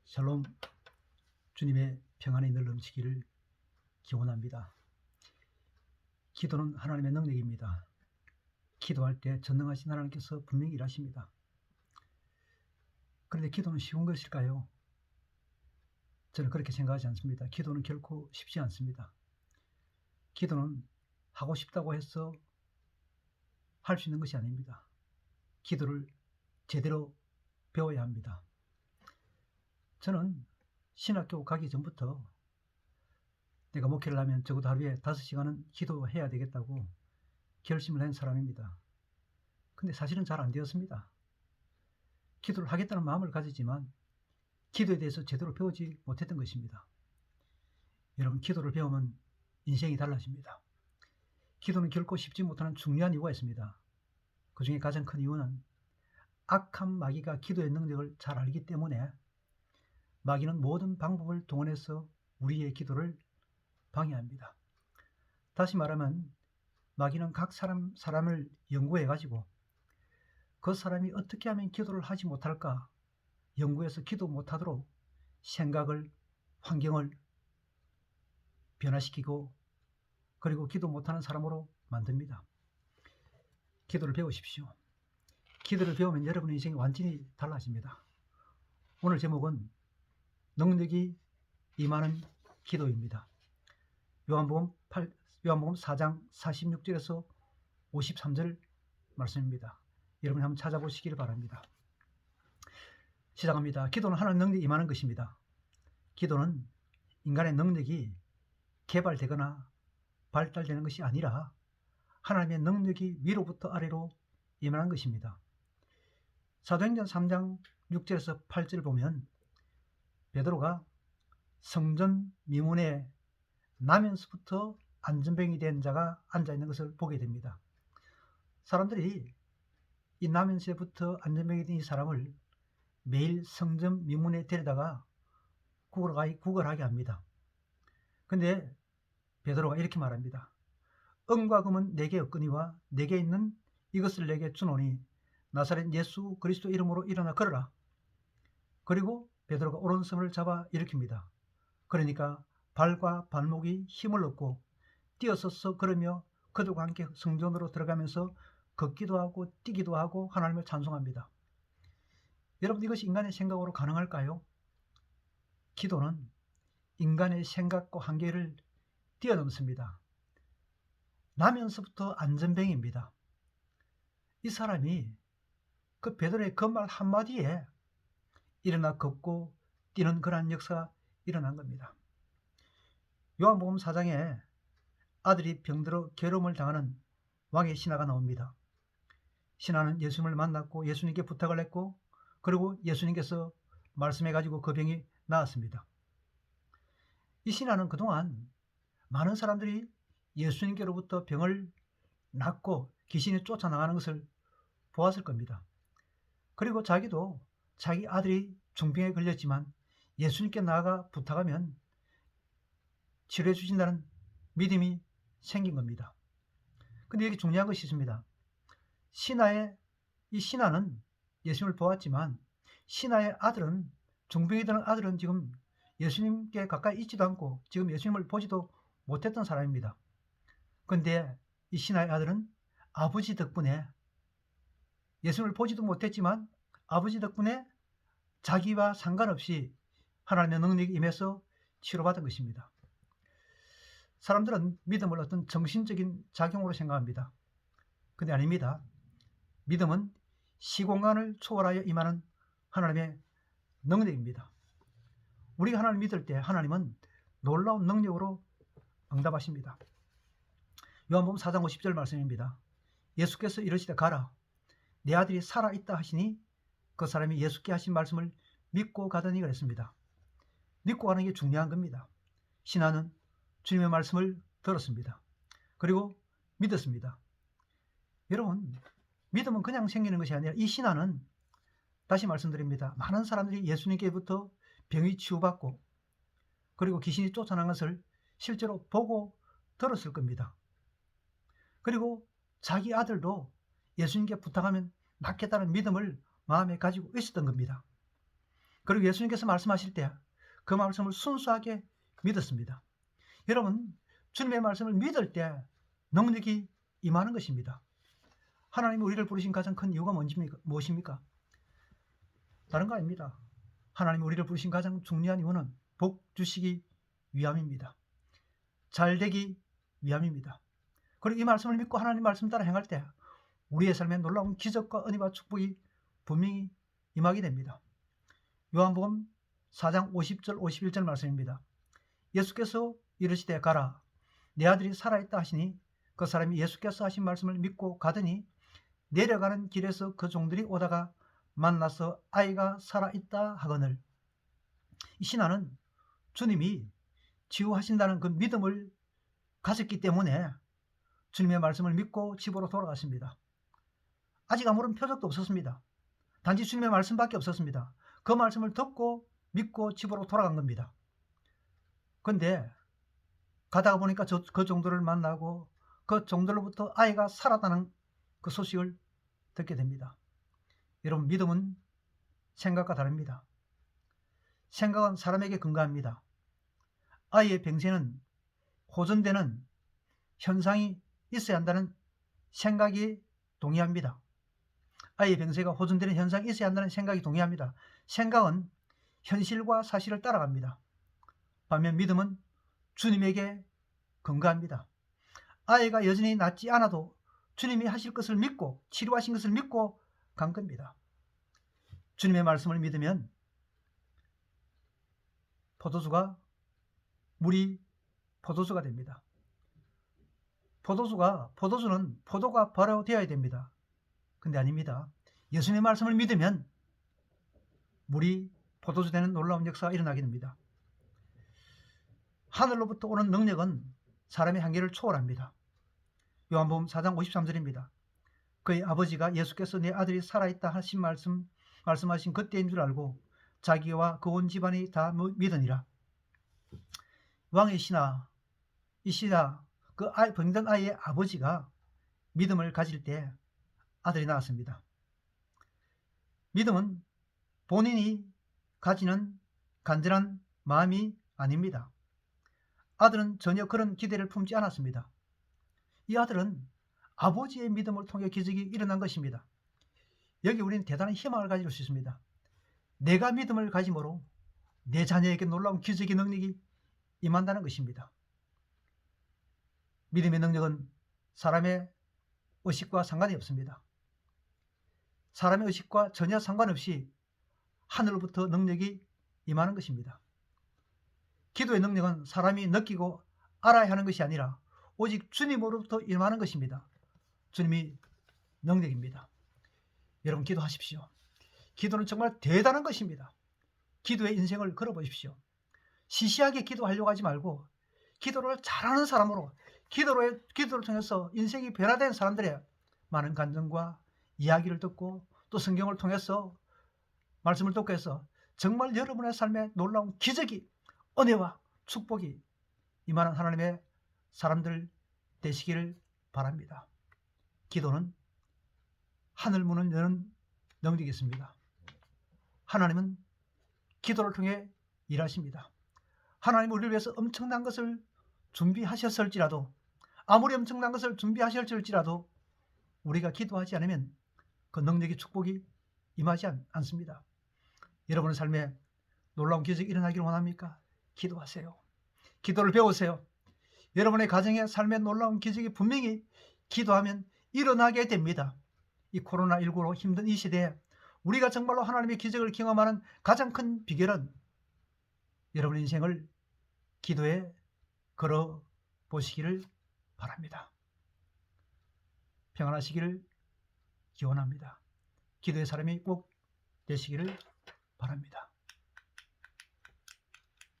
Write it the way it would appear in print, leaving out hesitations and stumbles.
샬롬. 주님의 평안이 늘 넘치기를 기원합니다. 기도는 하나님의 능력입니다. 기도할 때 전능하신 하나님께서 분명히 일하십니다. 그런데 기도는 쉬운 것일까요? 저는 그렇게 생각하지 않습니다. 기도는 결코 쉽지 않습니다. 기도는 하고 싶다고 해서 할 수 있는 것이 아닙니다. 기도를 제대로 배워야 합니다. 저는 신학교 가기 전부터 내가 목회를 하면 적어도 하루에 5시간은 기도해야 되겠다고 결심을 한 사람입니다. 근데 사실은 잘 안 되었습니다. 기도를 하겠다는 마음을 가지지만 기도에 대해서 제대로 배우지 못했던 것입니다. 여러분, 기도를 배우면 인생이 달라집니다. 기도는 결코 쉽지 못하는 중요한 이유가 있습니다. 그 중에 가장 큰 이유는 악한 마귀가 기도의 능력을 잘 알기 때문에 마귀는 모든 방법을 동원해서 우리의 기도를 방해합니다. 다시 말하면 마귀는 각 사람을 연구해 가지고 그 사람이 어떻게 하면 기도를 하지 못할까 연구해서 기도 못하도록 생각을, 환경을 변화시키고 그리고 기도 못하는 사람으로 만듭니다. 기도를 배우십시오. 기도를 배우면 여러분의 인생이 완전히 달라집니다. 오늘 제목은 능력이 임하는 기도입니다. 요한복음 4장 46절에서 53절 말씀입니다. 여러분 한번 찾아보시기를 바랍니다. 시작합니다. 기도는 하나님의 능력이 임하는 것입니다. 기도는 인간의 능력이 개발되거나 발달되는 것이 아니라 하나님의 능력이 위로부터 아래로 임하는 것입니다. 사도행전 3장 6절에서 8절 보면 베드로가 성전 미문에 나면서부터 안전병이 된 자가 앉아있는 것을 보게 됩니다. 사람들이 이 나면서부터 안전병이 된 이 사람을 매일 성전 미문에 데려다가 구걸하게 합니다. 근데 베드로가 이렇게 말합니다. 은과 금은 내게 없거니와 내게 있는 이것을 내게 주노니 나사렛 예수 그리스도 이름으로 일어나 걸어라. 그리고 베드로가 오른손을 잡아 일으킵니다. 그러니까 발과 발목이 힘을 얻고 뛰어서서 걸으며 그들과 함께 성전으로 들어가면서 걷기도 하고 뛰기도 하고 하나님을 찬송합니다. 여러분, 이것이 인간의 생각으로 가능할까요? 기도는 인간의 생각과 한계를 뛰어넘습니다. 나면서부터 안전병입니다. 이 사람이 그 베드로의 그 말 한마디에 일어나 걷고 뛰는 그러한 역사가 일어난 겁니다. 요한복음 4장에 아들이 병들어 괴로움을 당하는 왕의 신하가 나옵니다. 신하는 예수님을 만났고 예수님께 부탁을 했고 그리고 예수님께서 말씀해가지고 그 병이 나았습니다. 이 신하는 그동안 많은 사람들이 예수님께로부터 병을 낫고 귀신이 쫓아나가는 것을 보았을 겁니다. 그리고 자기도 자기 아들이 중병에 걸렸지만 예수님께 나아가 부탁하면 치료해 주신다는 믿음이 생긴 겁니다. 근데 여기 중요한 것이 있습니다. 이 신하는 예수님을 보았지만 신하의 아들은, 중병이 드는 아들은 지금 예수님께 가까이 있지도 않고 지금 예수님을 보지도 못했던 사람입니다. 근데 이 신하의 아들은 아버지 덕분에 예수님을 보지도 못했지만 아버지 덕분에 자기와 상관없이 하나님의 능력이 임해서 치료받은 것입니다. 사람들은 믿음을 어떤 정신적인 작용으로 생각합니다. 근데 아닙니다. 믿음은 시공간을 초월하여 임하는 하나님의 능력입니다. 우리가 하나님을 믿을 때 하나님은 놀라운 능력으로 응답하십니다. 요한복음 4장 50절 말씀입니다. 예수께서 이르시되 가라, 내 아들이 살아있다 하시니 그 사람이 예수께 하신 말씀을 믿고 가더니 그랬습니다. 믿고 가는 게 중요한 겁니다. 신하는 주님의 말씀을 들었습니다. 그리고 믿었습니다. 여러분, 믿음은 그냥 생기는 것이 아니라 이 신하는, 다시 말씀드립니다, 많은 사람들이 예수님께부터 병이 치유받고 그리고 귀신이 쫓아난 것을 실제로 보고 들었을 겁니다. 그리고 자기 아들도 예수님께 부탁하면 낫겠다는 믿음을 마음에 가지고 있었던 겁니다. 그리고 예수님께서 말씀하실 때 그 말씀을 순수하게 믿었습니다. 여러분, 주님의 말씀을 믿을 때 능력이 임하는 것입니다. 하나님이 우리를 부르신 가장 큰 이유가 무엇입니까? 다른 거 아닙니다. 하나님이 우리를 부르신 가장 중요한 이유는 복 주시기 위함입니다. 잘되기 위함입니다. 그리고 이 말씀을 믿고 하나님 말씀 따라 행할 때 우리의 삶에 놀라운 기적과 은혜와 축복이 분명히 임하게 됩니다. 요한복음 4장 50절 51절 말씀입니다. 예수께서 이르시되 가라, 내 아들이 살아있다 하시니 그 사람이 예수께서 하신 말씀을 믿고 가더니 내려가는 길에서 그 종들이 오다가 만나서 아이가 살아있다 하거늘. 이 신하는 주님이 치유하신다는 그 믿음을 가졌기 때문에 주님의 말씀을 믿고 집으로 돌아갔습니다. 아직 아무런 표적도 없었습니다. 단지 주님의 말씀밖에 없었습니다. 그 말씀을 듣고 믿고 집으로 돌아간 겁니다. 그런데 가다가 보니까 그 종들을 만나고 그 종들로부터 아이가 살았다는 그 소식을 듣게 됩니다. 여러분, 믿음은 생각과 다릅니다. 생각은 사람에게 근거합니다. 아이의 병세는 호전되는 현상이 있어야 한다는 생각이 동의합니다. 아이의 병세가 호전되는 현상이 있어야 한다는 생각이 동의합니다. 생각은 현실과 사실을 따라갑니다. 반면 믿음은 주님에게 근거합니다. 아이가 여전히 낫지 않아도 주님이 하실 것을 믿고 치료하신 것을 믿고 간 겁니다. 주님의 말씀을 믿으면 물이 포도주가 됩니다. 포도주는 포도가 바로 되어야 됩니다. 근데 아닙니다. 예수님의 말씀을 믿으면 물이 포도주 되는 놀라운 역사가 일어나게 됩니다. 하늘로부터 오는 능력은 사람의 한계를 초월합니다. 요한복음 4장 53절입니다. 그의 아버지가 예수께서 내 아들이 살아있다 하신 말씀하신 그때인 줄 알고 자기와 그 온 집안이 다 믿으니라. 왕의 신하, 이 신하, 그 병든 아이의 아버지가 믿음을 가질 때 아들이 나왔습니다. 믿음은 본인이 가지는 간절한 마음이 아닙니다. 아들은 전혀 그런 기대를 품지 않았습니다. 이 아들은 아버지의 믿음을 통해 기적이 일어난 것입니다. 여기 우리는 대단한 희망을 가질 수 있습니다. 내가 믿음을 가짐으로 내 자녀에게 놀라운 기적의 능력이 임한다는 것입니다. 믿음의 능력은 사람의 의식과 상관이 없습니다. 사람의 의식과 전혀 상관없이 하늘로부터 능력이 임하는 것입니다. 기도의 능력은 사람이 느끼고 알아야 하는 것이 아니라 오직 주님으로부터 임하는 것입니다. 주님이 능력입니다. 여러분, 기도하십시오. 기도는 정말 대단한 것입니다. 기도의 인생을 걸어보십시오. 시시하게 기도하려고 하지 말고 기도를 잘하는 사람으로 기도를 통해서 인생이 변화된 사람들의 많은 간증과 이야기를 듣고 또 성경을 통해서 말씀을 듣고 해서 정말 여러분의 삶에 놀라운 기적이, 은혜와 축복이 임하는 하나님의 사람들 되시기를 바랍니다. 기도는 하늘 문을 여는 능력이 있습니다. 하나님은 기도를 통해 일하십니다. 하나님은 우리를 위해서 엄청난 것을 준비하셨을지라도, 아무리 엄청난 것을 준비하셨을지라도 우리가 기도하지 않으면 그 능력의 축복이 임하지 않습니다. 여러분의 삶에 놀라운 기적이 일어나기를 원합니까? 기도하세요. 기도를 배우세요. 여러분의 가정의 삶에 놀라운 기적이 분명히 기도하면 일어나게 됩니다. 이 코로나19로 힘든 이 시대에 우리가 정말로 하나님의 기적을 경험하는 가장 큰 비결은 여러분의 인생을 기도에 걸어 보시기를 바랍니다. 평안하시기를 기원합니다. 기도의 사람이 꼭 되시기를 바랍니다.